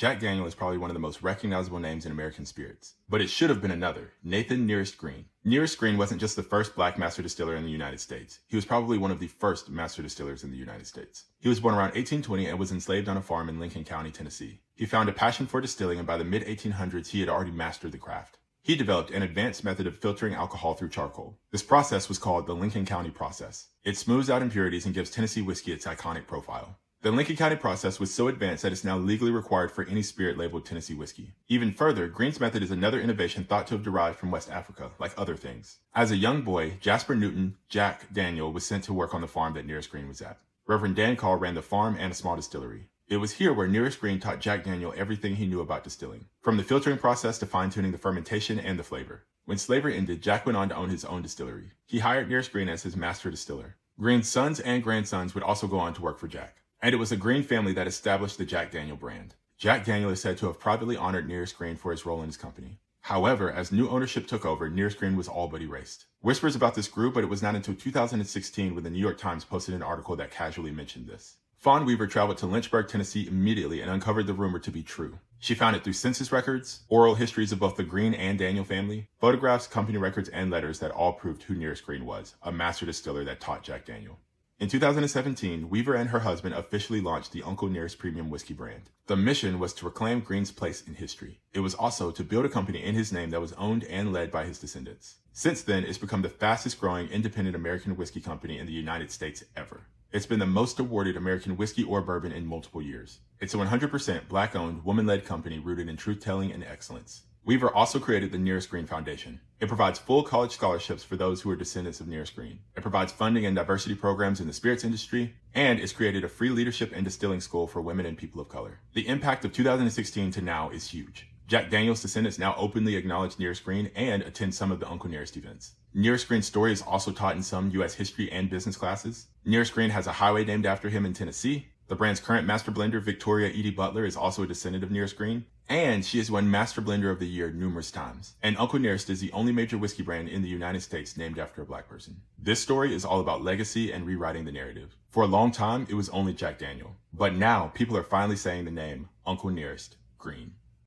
Jack Daniel is probably one of the most recognizable names in American spirits. But it should have been another, Nathan Nearest Green. Nearest Green wasn't just the first black master distiller in the United States. He was probably one of the first master distillers in the United States. He was born around 1820 and was enslaved on a farm in Lincoln County, Tennessee. He found a passion for distilling, and by the mid-1800s he had already mastered the craft. He developed an advanced method of filtering alcohol through charcoal. This process was called the Lincoln County process. It smooths out impurities and gives Tennessee whiskey its iconic profile. The Lincoln County process was so advanced that it's now legally required for any spirit labeled Tennessee whiskey. Even further, Green's method is another innovation thought to have derived from West Africa, like other things. As a young boy, Jasper Newton, Jack Daniel, was sent to work on the farm that Nearest Green was at. Reverend Dan Call ran the farm and a small distillery. It was here where Nearest Green taught Jack Daniel everything he knew about distilling, from the filtering process to fine-tuning the fermentation and the flavor. When slavery ended, Jack went on to own his own distillery. He hired Nearest Green as his master distiller. Green's sons and grandsons would also go on to work for Jack. And it was the Green family that established the Jack Daniel brand. Jack Daniel is said to have privately honored Nearest Green for his role in his company. However, as new ownership took over, Nearest Green was all but erased. Whispers about this grew, but it was not until 2016 when the New York Times posted an article that casually mentioned this. Fawn Weaver traveled to Lynchburg, Tennessee immediately and uncovered the rumor to be true. She found it through census records, oral histories of both the Green and Daniel family, photographs, company records, and letters that all proved who Nearest Green was, a master distiller that taught Jack Daniel. In 2017, Weaver and her husband officially launched the Uncle Nearest Premium Whiskey brand. The mission was to reclaim Green's place in history. It was also to build a company in his name that was owned and led by his descendants. Since then, it's become the fastest growing independent American whiskey company in the United States ever. It's been the most awarded American whiskey or bourbon in multiple years. It's a 100% black-owned, woman-led company rooted in truth-telling and excellence. Weaver also created the Nearest Green Foundation. It provides full college scholarships for those who are descendants of Nearest Green. It provides funding and diversity programs in the spirits industry, and it's created a free leadership and distilling school for women and people of color. The impact of 2016 to now is huge. Jack Daniel's descendants now openly acknowledge Nearest Green and attend some of the Uncle Nearest events. Nearest Green's story is also taught in some U.S. history and business classes. Nearest Green has a highway named after him in Tennessee. The brand's current master blender, Victoria Edie Butler, is also a descendant of Nearest Green. And she has won Master Blender of the Year numerous times. And Uncle Nearest is the only major whiskey brand in the United States named after a black person. This story is all about legacy and rewriting the narrative. For a long time, it was only Jack Daniel. But now, people are finally saying the name Uncle Nearest Green.